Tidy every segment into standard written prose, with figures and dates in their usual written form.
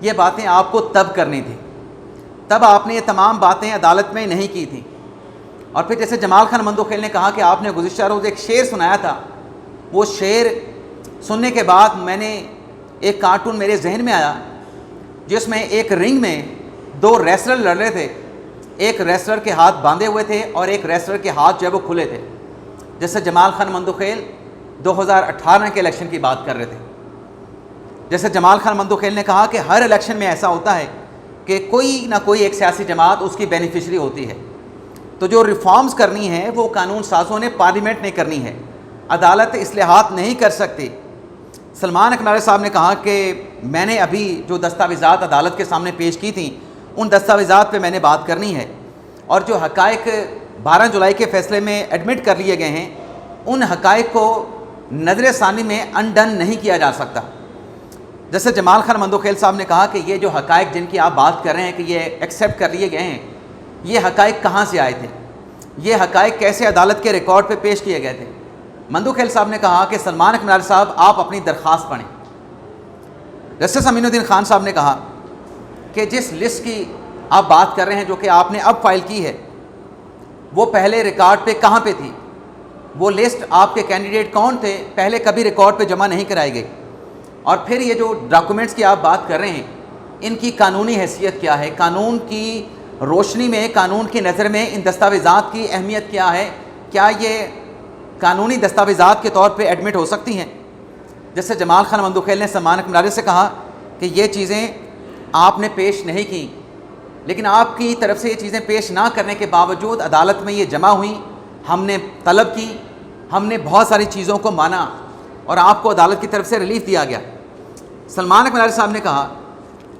یہ باتیں آپ کو تب کرنی تھی، تب آپ نے یہ تمام باتیں عدالت میں نہیں کی تھیں۔ اور پھر جیسے جمال خان مندوخیل نے کہا کہ آپ نے گزشتہ روز ایک شعر سنایا تھا، وہ شعر سننے کے بعد میں نے ایک کارٹون میرے ذہن میں آیا جس میں ایک رنگ میں 2 ریسلر لڑ رہے تھے، ایک ریسلر کے ہاتھ باندھے ہوئے تھے اور ایک ریسلر کے ہاتھ جو ہے وہ کھلے تھے۔ جیسے جمال خان مندوخیل 2018 کے الیکشن کی بات کر رہے تھے۔ جیسے جمال خان مندوخیل نے کہا کہ ہر الیکشن میں ایسا ہوتا ہے کہ کوئی نہ کوئی ایک سیاسی جماعت اس کی بینیفیشری ہوتی ہے، تو جو ریفارمز کرنی ہے وہ قانون سازوں نے، پارلیمنٹ نے کرنی ہے، عدالت اصلاحات نہیں کر سکتی۔ سلمان اقناڑی صاحب نے کہا کہ میں نے ابھی جو دستاویزات عدالت کے سامنے پیش کی تھیں ان دستاویزات پہ میں نے بات کرنی ہے، اور جو حقائق 12 جولائی کے فیصلے میں ایڈمٹ کر لیے گئے ہیں ان حقائق کو نظر ثانی میں انڈن نہیں کیا جا سکتا۔ جیسے جمال خان مندوخیل صاحب نے کہا کہ یہ جو حقائق جن کی آپ بات کر رہے ہیں کہ یہ ایکسیپٹ کر لیے گئے ہیں، یہ حقائق کہاں سے آئے تھے، یہ حقائق کیسے عدالت کے ریکارڈ پہ پیش کیے گئے تھے؟ مندوخیل صاحب نے کہا کہ سلمان اقناڑی صاحب آپ اپنی درخواست پڑھیں۔ جسٹس امین الدین خان صاحب نے کہا کہ جس لسٹ کی آپ بات کر رہے ہیں جو کہ آپ نے اب فائل کی ہے وہ پہلے ریکارڈ پہ کہاں پہ تھی؟ وہ لسٹ آپ کے کینڈیڈیٹ کون تھے پہلے کبھی ریکارڈ پہ جمع نہیں کرائی گئی، اور پھر یہ جو ڈاکومنٹس کی آپ بات کر رہے ہیں ان کی قانونی حیثیت کیا ہے، قانون کی روشنی میں، قانون کی نظر میں ان دستاویزات کی اہمیت کیا ہے، کیا یہ قانونی دستاویزات کے طور پہ ایڈمٹ ہو سکتی ہیں؟ جیسے جمال خان مندوخیل نے سلمان اقناڑی سے کہا کہ یہ چیزیں آپ نے پیش نہیں کی، لیکن آپ کی طرف سے یہ چیزیں پیش نہ کرنے کے باوجود عدالت میں یہ جمع ہوئیں، ہم نے طلب کی، ہم نے بہت ساری چیزوں کو مانا اور آپ کو عدالت کی طرف سے ریلیف دیا گیا۔ سلمان اقناڑی صاحب نے کہا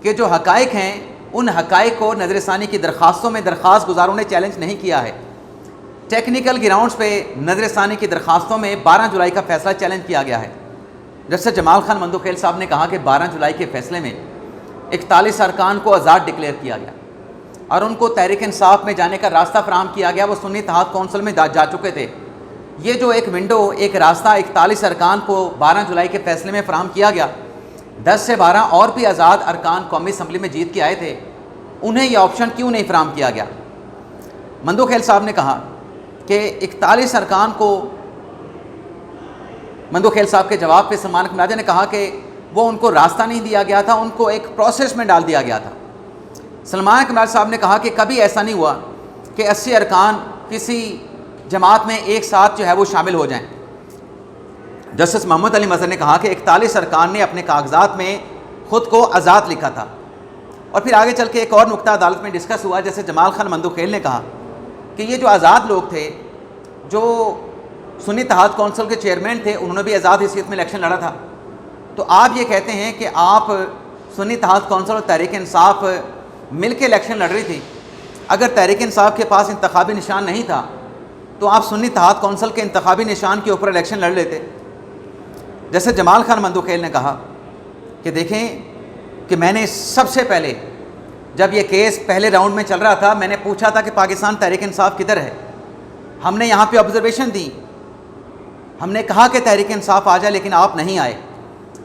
کہ جو حقائق ہیں ان حقائق کو نظر ثانی کی درخواستوں میں درخواست گزاروں نے چیلنج نہیں کیا ہے۔ ٹیکنیکل گراؤنڈز پہ نظر ثانی کی درخواستوں میں 12 جولائی کا فیصلہ چیلنج کیا گیا ہے۔ جیسے جمال خان مندوخیل صاحب نے کہا کہ 12 جولائی کے فیصلے میں 41 ارکان کو آزاد ڈکلیئر کیا گیا اور ان کو تحریک انصاف میں جانے کا راستہ فراہم کیا گیا، وہ سنی اتحاد کونسل میں جا چکے تھے۔ یہ جو ایک ونڈو، ایک راستہ 41 ارکان کو 12 جولائی کے فیصلے میں فراہم کیا گیا، 10 سے 12 اور بھی آزاد ارکان قومی اسمبلی میں جیت کے آئے تھے، انہیں یہ آپشن کیوں نہیں فراہم کیا گیا؟ مندوخیل صاحب نے کہا کہ 41 ارکان کو، مندوخیل صاحب کے جواب پہ سلمان اقناڑی نے کہا کہ وہ ان کو راستہ نہیں دیا گیا تھا، ان کو ایک پروسیس میں ڈال دیا گیا تھا۔ سلمان اقناڑی صاحب نے کہا کہ کبھی ایسا نہیں ہوا کہ 80 ارکان کسی جماعت میں ایک ساتھ جو ہے وہ شامل ہو جائیں۔ جسٹس محمد علی مظہر نے کہا کہ 41 ارکان نے اپنے کاغذات میں خود کو آزاد لکھا تھا۔ اور پھر آگے چل کے ایک اور نقطہ عدالت میں ڈسکس ہوا، جیسے جمال خان مندوخیل نے کہا کہ یہ جو آزاد لوگ تھے، جو سنی اتحاد کونسل کے چیئرمین تھے، انہوں نے بھی آزاد حیثیت میں الیکشن لڑا تھا، تو آپ یہ کہتے ہیں کہ آپ سنی اتحاد کونسل اور تحریک انصاف مل کے الیکشن لڑ رہی تھی۔ اگر تحریک انصاف کے پاس انتخابی نشان نہیں تھا تو آپ سنی اتحاد کونسل کے انتخابی نشان کے اوپر الیکشن لڑ لیتے۔ جیسے جمال خان مندوخیل نے کہا کہ دیکھیں کہ میں نے سب سے پہلے جب یہ کیس پہلے راؤنڈ میں چل رہا تھا، میں نے پوچھا تھا کہ پاکستان تحریک انصاف کدھر ہے، ہم نے یہاں پہ آبزرویشن دی، ہم نے کہا کہ تحریک انصاف آ جائے لیکن آپ نہیں آئے۔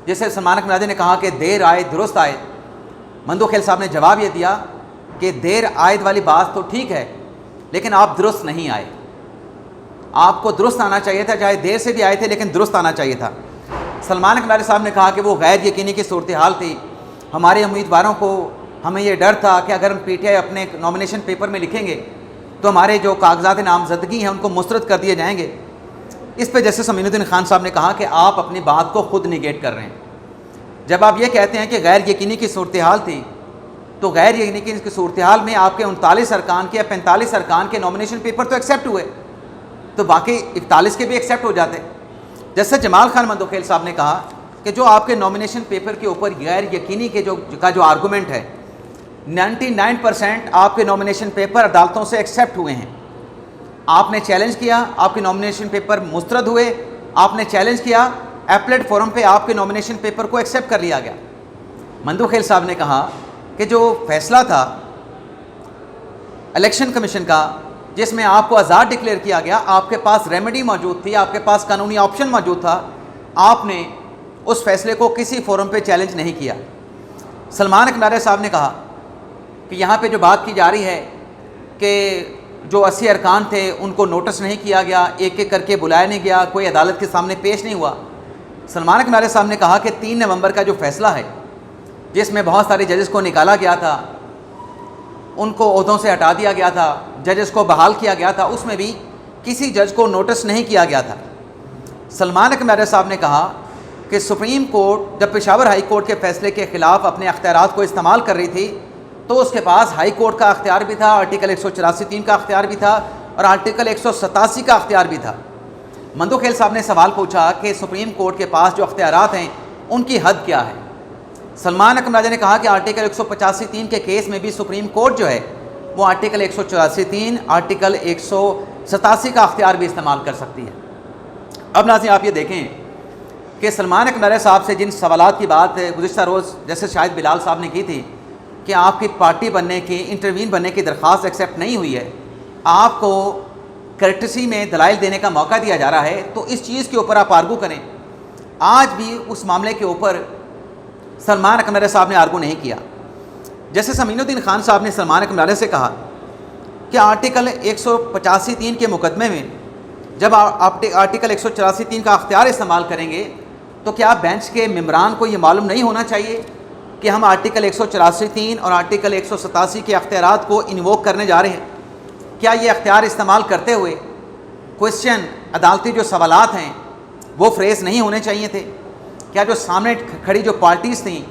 جیسے سلمان اقناڑی نے کہا کہ دیر آئے درست آئے، مندوخیل صاحب نے جواب یہ دیا کہ دیر آئے والی بات تو ٹھیک ہے لیکن آپ درست نہیں آئے، آپ کو درست آنا چاہیے تھا، چاہے دیر سے بھی آئے تھے لیکن درست آنا چاہیے تھا۔ سلمان اقناڑی صاحب نے کہا کہ وہ غیر یقینی کی صورتحال تھی، ہمارے امیدواروں کو، ہمیں یہ ڈر تھا کہ اگر ہم پی ٹی آئی اپنے نامینیشن پیپر میں لکھیں گے تو ہمارے جو کاغذات نامزدگی ہیں ان کو مسترد کر دیے جائیں گے۔ اس پہ جسٹس امین الدین خان صاحب نے کہا کہ آپ اپنی بات کو خود نیگیٹ کر رہے ہیں۔ جب آپ یہ کہتے ہیں کہ غیر یقینی کی صورتحال تھی تو غیر یقینی کی صورتحال میں آپ کے 39 ارکان کے یا 45 ارکان کے نامینیشن پیپر تو ایکسیپٹ ہوئے، تو باقی 41 کے بھی ایکسیپٹ ہو جاتے۔ جیسے جمال خان مندوخیل صاحب نے کہا کہ جو آپ کے نامینیشن پیپر کے اوپر غیر یقینی کے جو آرگومنٹ ہے، 99% آپ کے نامینیشن پیپر عدالتوں سے ایکسیپٹ ہوئے ہیں۔ آپ نے چیلنج کیا، آپ کے نامینیشن پیپر مسترد ہوئے، آپ نے چیلنج کیا، ایپلیٹ فورم پہ آپ کے نامینیشن پیپر کو ایکسیپٹ کر لیا گیا۔ مندوخیل صاحب نے کہا کہ جو فیصلہ تھا الیکشن کمیشن کا جس میں آپ کو آزاد ڈکلیئر کیا گیا، آپ کے پاس ریمیڈی موجود تھی، آپ کے پاس قانونی آپشن موجود تھا، آپ نے اس فیصلے کو کسی فورم پہ چیلنج نہیں کیا۔ سلمان اقماری صاحب نے کہا کہ یہاں پہ جو بات کی جا رہی ہے کہ جو 80 ارکان تھے ان کو نوٹس نہیں کیا گیا، ایک ایک کر کے بلایا نہیں گیا، کوئی عدالت کے سامنے پیش نہیں ہوا۔ سلمان اقماری صاحب نے کہا کہ 3 نومبر کا جو فیصلہ ہے جس میں بہت سارے ججز کو نکالا گیا تھا، ان کو عہدوں سے ہٹا دیا گیا تھا، ججز کو بحال کیا گیا تھا، اس میں بھی کسی جج کو نوٹس نہیں کیا گیا تھا۔ سلمان اقماری صاحب نے کہا کہ سپریم کورٹ جب پشاور ہائی کورٹ کے فیصلے کے خلاف اپنے اختیارات کو استعمال کر رہی تھی تو اس کے پاس ہائی کورٹ کا اختیار بھی تھا، آرٹیکل 184(3) کا اختیار بھی تھا اور آرٹیکل 187 کا اختیار بھی تھا۔ مندو خیل صاحب نے سوال پوچھا کہ سپریم کورٹ کے پاس جو اختیارات ہیں ان کی حد کیا ہے؟ سلمان اقماری نے کہا کہ آرٹیکل 185(3) کے کیس میں بھی سپریم کورٹ جو ہے وہ آرٹیکل 184(3) آرٹیکل 187 کا اختیار بھی استعمال کر سکتی ہے۔ اب ناظرین آپ یہ دیکھیں کہ سلمان اقماری صاحب سے جن سوالات کی بات گزشتہ روز جیسے شاہد بلال صاحب نے کی تھی کہ آپ کی پارٹی بننے کی انٹروین بننے کی درخواست ایکسیپٹ نہیں ہوئی ہے، آپ کو کرٹسی میں دلائل دینے کا موقع دیا جا رہا ہے، تو اس چیز کے اوپر آپ آرگو کریں۔ آج بھی اس معاملے کے اوپر سلمان اقماری صاحب نے آرگو نہیں کیا۔ جیسے امین الدین خان صاحب نے سلمان اقماری سے کہا کہ آرٹیکل 185(3) کے مقدمے میں جب آپ آرٹیکل 184(3) کا اختیار استعمال کریں گے تو کیا بینچ کے ممبران کو یہ معلوم نہیں ہونا چاہیے کہ ہم آرٹیکل 184(3) اور آرٹیکل 187 کے اختیارات کو انووک کرنے جا رہے ہیں؟ کیا یہ اختیار استعمال کرتے ہوئے کوشچن عدالتی جو سوالات ہیں وہ فریز نہیں ہونے چاہیے تھے؟ کیا جو سامنے کھڑی جو پارٹیز تھیں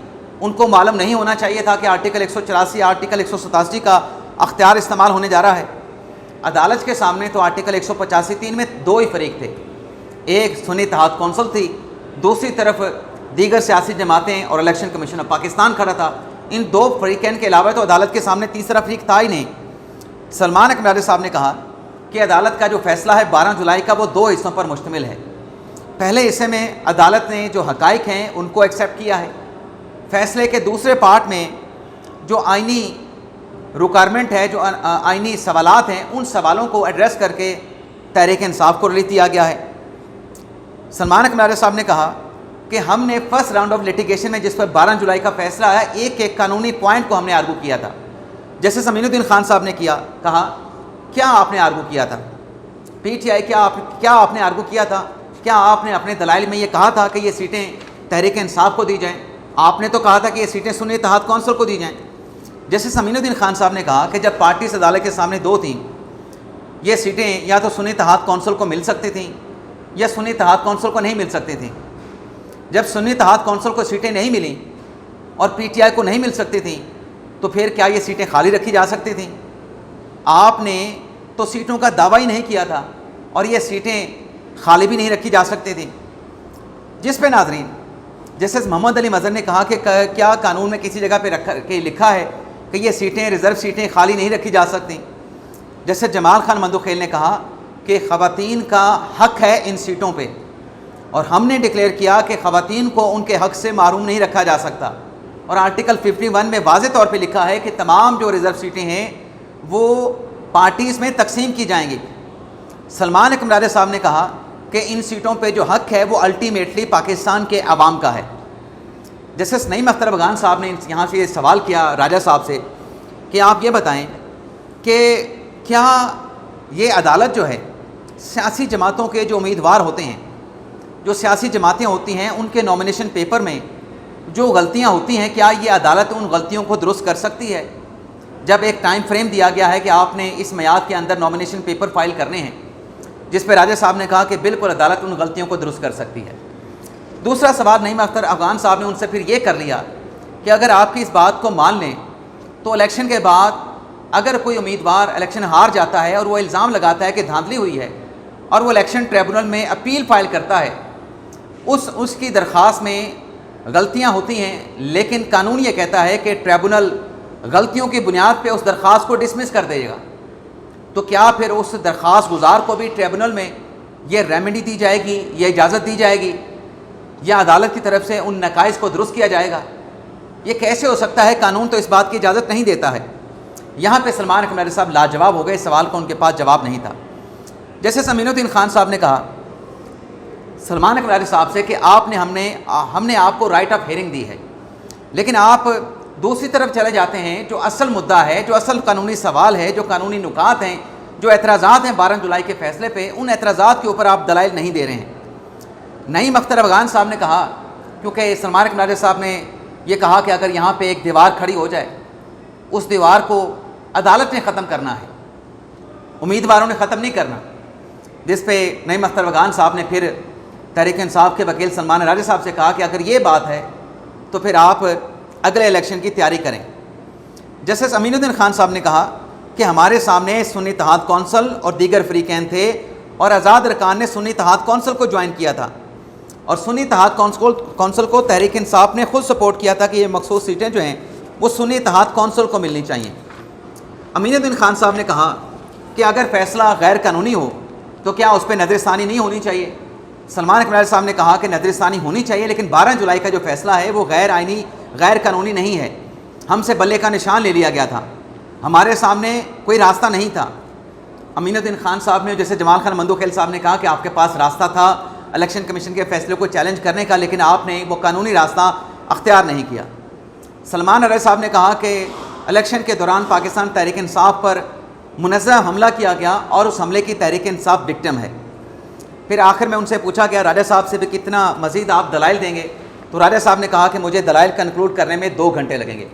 ان کو معلوم نہیں ہونا چاہیے تھا کہ آرٹیکل 184 آرٹیکل 187 کا اختیار استعمال ہونے جا رہا ہے؟ عدالت کے سامنے تو آرٹیکل 185(3) میں 2 ہی فریق تھے، ایک سنی اتحاد کونسل تھی، دوسری طرف دیگر سیاسی جماعتیں اور الیکشن کمیشن آف پاکستان کھڑا تھا۔ ان 2 فریقین کے علاوہ تو عدالت کے سامنے تیسرا فریق تھا ہی نہیں۔ سلمان اقماری صاحب نے کہا کہ عدالت کا جو فیصلہ ہے 12 جولائی کا وہ 2 حصوں پر مشتمل ہے۔ پہلے حصے میں عدالت نے جو حقائق ہیں ان کو ایکسیپٹ کیا ہے، فیصلے کے دوسرے پارٹ میں جو آئینی ریکوائرمنٹ ہے، جو آئینی سوالات ہیں، ان سوالوں کو ایڈریس کر کے تحریک انصاف کو ریلیز دیا گیا ہے۔ سلمان اقماری صاحب نے کہا کہ ہم نے فرسٹ راؤنڈ آف لیٹیگیشن میں جس پر 12 جولائی کا فیصلہ آیا، ایک ایک قانونی پوائنٹ کو ہم نے آرگو کیا تھا۔ جیسے امین الدین خان صاحب نے کہا کیا آپ نے آرگو کیا تھا؟ پی ٹی آئی کیا آپ نے آرگو کیا تھا؟ کیا آپ نے اپنے دلائل میں یہ کہا تھا کہ یہ سیٹیں تحریک انصاف کو دی جائیں؟ آپ نے تو کہا تھا کہ یہ سیٹیں سنی اتحاد کونسل کو دی جائیں۔ جیسے امین الدین خان صاحب نے کہا کہ جب پارٹیز عدالت کے سامنے 2 تھیں، یہ سیٹیں یا تو سنی اتحاد کونسل کو مل سکتی تھیں یا سنی اتحاد کونسل کو نہیں مل سکتی تھیں۔ جب سنی اتحاد کونسل کو سیٹیں نہیں ملیں اور پی ٹی آئی کو نہیں مل سکتی تھیں تو پھر کیا یہ سیٹیں خالی رکھی جا سکتی تھیں؟ آپ نے تو سیٹوں کا دعویٰ ہی نہیں کیا تھا اور یہ سیٹیں خالی بھی نہیں رکھی جا سکتی تھیں، جس پہ ناظرین جیسے محمد علی مظہر نے کہا کہ کیا قانون میں کسی جگہ پہ لکھا ہے کہ یہ سیٹیں ریزرو سیٹیں خالی نہیں رکھی جا سکتی؟ جیسے جمال خان مندوخیل نے کہا کہ خواتین کا حق ہے ان سیٹوں پہ، اور ہم نے ڈکلیئر کیا کہ خواتین کو ان کے حق سے محروم نہیں رکھا جا سکتا، اور آرٹیکل 51 میں واضح طور پہ لکھا ہے کہ تمام جو ریزرو سیٹیں ہیں وہ پارٹیز میں تقسیم کی جائیں گی۔ سلمان اقماری صاحب نے کہا کہ ان سیٹوں پہ جو حق ہے وہ الٹیمیٹلی پاکستان کے عوام کا ہے۔ جیسے نعیم اختر افغان صاحب نے یہاں سے یہ سوال کیا راجہ صاحب سے کہ آپ یہ بتائیں کہ کیا یہ عدالت جو ہے سیاسی جماعتوں کے جو امیدوار ہوتے ہیں، جو سیاسی جماعتیں ہوتی ہیں، ان کے نامینیشن پیپر میں جو غلطیاں ہوتی ہیں، کیا یہ عدالت ان غلطیوں کو درست کر سکتی ہے؟ جب ایک ٹائم فریم دیا گیا ہے کہ آپ نے اس میعاد کے اندر نامینیشن پیپر فائل کرنے ہیں، جس پہ راجہ صاحب نے کہا کہ بالکل عدالت ان غلطیوں کو درست کر سکتی ہے۔ دوسرا سوال نعیم اختر افغان صاحب نے ان سے پھر یہ کر لیا کہ اگر آپ کی اس بات کو مان لیں تو الیکشن کے بعد اگر کوئی امیدوار الیکشن ہار جاتا ہے اور وہ الزام لگاتا ہے کہ دھاندلی ہوئی ہے اور وہ الیکشن ٹریبونل میں اپیل فائل کرتا ہے، اس کی درخواست میں غلطیاں ہوتی ہیں، لیکن قانون یہ کہتا ہے کہ ٹریبونل غلطیوں کی بنیاد پہ اس درخواست کو ڈسمس کر دے گا، تو کیا پھر اس درخواست گزار کو بھی ٹریبونل میں یہ ریمیڈی دی جائے گی، یہ اجازت دی جائے گی، یا عدالت کی طرف سے ان نقائص کو درست کیا جائے گا؟ یہ کیسے ہو سکتا ہے؟ قانون تو اس بات کی اجازت نہیں دیتا ہے۔ یہاں پہ سلمان اقماری صاحب لاجواب ہو گئے، سوال کا ان کے پاس جواب نہیں تھا۔ جیسے امین الدین خان صاحب نے کہا سلمان اقماری صاحب سے کہ ہم نے آپ کو رائٹ آف ہیئرنگ دی ہے، لیکن آپ دوسری طرف چلے جاتے ہیں جو اصل مدعا ہے, جو اصل قانونی سوال ہے, جو قانونی نکات ہیں, جو اعتراضات ہیں 12 جولائی کے فیصلے پہ, ان اعتراضات کے اوپر آپ دلائل نہیں دے رہے ہیں. نعیم اختر افغان صاحب نے کہا, کیونکہ سلمان اکمل راجہ صاحب نے یہ کہا کہ اگر یہاں پہ ایک دیوار کھڑی ہو جائے, اس دیوار کو عدالت نے ختم کرنا ہے, امیدواروں نے ختم نہیں کرنا. جس پہ نعیم اختر افغان صاحب نے پھر تحریک انصاف کے وکیل سلمان راجہ صاحب سے کہا کہ اگر یہ بات ہے تو پھر آپ اگلے الیکشن کی تیاری کریں. جسٹس امین الدین خان صاحب نے کہا کہ ہمارے سامنے سنی اتحاد کونسل اور دیگر فریقین تھے, اور آزاد ارکان نے سنی اتحاد کونسل کو جوائن کیا تھا, اور سنی اتحاد کونسل کو تحریک انصاف نے خود سپورٹ کیا تھا کہ یہ مخصوص سیٹیں جو ہیں وہ سنی اتحاد کونسل کو ملنی چاہیے. امین الدین خان صاحب نے کہا کہ اگر فیصلہ غیر قانونی ہو تو کیا اس پہ نظر ثانی نہیں ہونی چاہیے. سلمان اکمل صاحب نے کہا کہ نظر ثانی ہونی چاہیے, لیکن 12 جولائی کا جو فیصلہ ہے وہ غیر آئینی, غیر قانونی نہیں ہے. ہم سے بلے کا نشان لے لیا گیا تھا, ہمارے سامنے کوئی راستہ نہیں تھا. امین الدین خان صاحب نے, جیسے جمال خان مندوخیل صاحب نے کہا کہ آپ کے پاس راستہ تھا الیکشن کمیشن کے فیصلے کو چیلنج کرنے کا, لیکن آپ نے وہ قانونی راستہ اختیار نہیں کیا. سلمان ارے صاحب نے کہا کہ الیکشن کے دوران پاکستان تحریک انصاف پر منظم حملہ کیا گیا اور اس حملے کی تحریک انصاف وکٹم ہے. پھر آخر میں ان سے پوچھا گیا راجہ صاحب سے بھی کتنا مزید آپ دلائل دیں گے, تو راجہ صاحب نے کہا کہ مجھے دلائل کنکلوڈ کرنے میں 2 گھنٹے لگیں گے.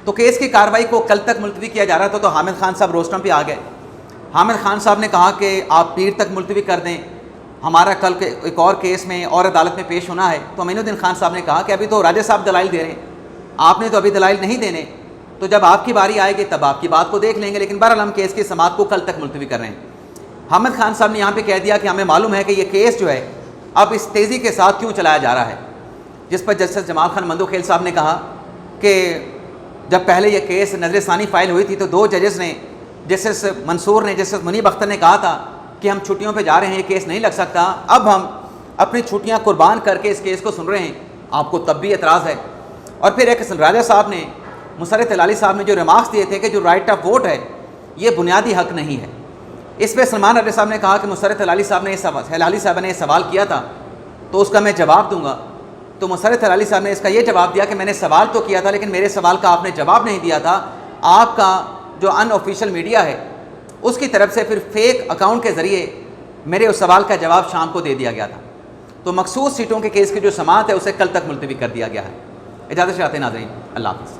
تو کیس کی کارروائی کو کل تک ملتوی کیا جا رہا تھا, تو حامد خان صاحب روسٹم پہ آ گئے. حامد خان صاحب نے کہا کہ آپ پیر تک ملتوی کر دیں, ہمارا کل کے ایک اور کیس میں اور عدالت میں پیش ہونا ہے. تو امین الدین خان صاحب نے کہا کہ ابھی تو راجہ صاحب دلائل دے رہے ہیں, آپ نے تو ابھی دلائل نہیں دینے, تو جب آپ کی باری آئے گی تب آپ کی بات کو دیکھ لیں گے, لیکن بہرحال ہم کیس کی سماعت کو کل تک ملتوی کر رہے ہیں. حامد خان صاحب نے یہاں پہ کہہ دیا کہ ہمیں معلوم ہے کہ یہ کیس جو ہے اب اس تیزی کے ساتھ کیوں چلایا جا رہا ہے. جس پر جسٹس جمال خان مندوخیل صاحب نے کہا کہ جب پہلے یہ کیس نظر ثانی فائل ہوئی تھی تو 2 ججز نے, جسٹس منصور نے, جسٹس منیب اختر نے کہا تھا کہ ہم چھٹیوں پہ جا رہے ہیں, یہ کیس نہیں لگ سکتا. اب ہم اپنی چھٹیاں قربان کر کے اس کیس کو سن رہے ہیں, آپ کو تب بھی اعتراض ہے. اور پھر ایک راجہ صاحب نے, مسرت ہلالی صاحب نے جو ریمارکس دیے تھے کہ جو رائٹ آف ووٹ ہے یہ بنیادی حق نہیں ہے, اس پہ سلمان ارے صاحب نے کہا کہ مسرت ہلالی صاحب نے یہ سوال کیا تھا تو اس کا میں جواب دوں گا. تو مسرت ہلالی صاحب نے اس کا یہ جواب دیا کہ میں نے سوال تو کیا تھا لیکن میرے سوال کا آپ نے جواب نہیں دیا تھا, آپ کا جو ان آفیشیل میڈیا ہے اس کی طرف سے پھر فیک اکاؤنٹ کے ذریعے میرے اس سوال کا جواب شام کو دے دیا گیا تھا. تو مخصوص سیٹوں کے کیس کی جو سماعت ہے اسے کل تک ملتوی کر دیا گیا ہے. اجازت چاہتے ہیں ناظرین, اللہ حافظ.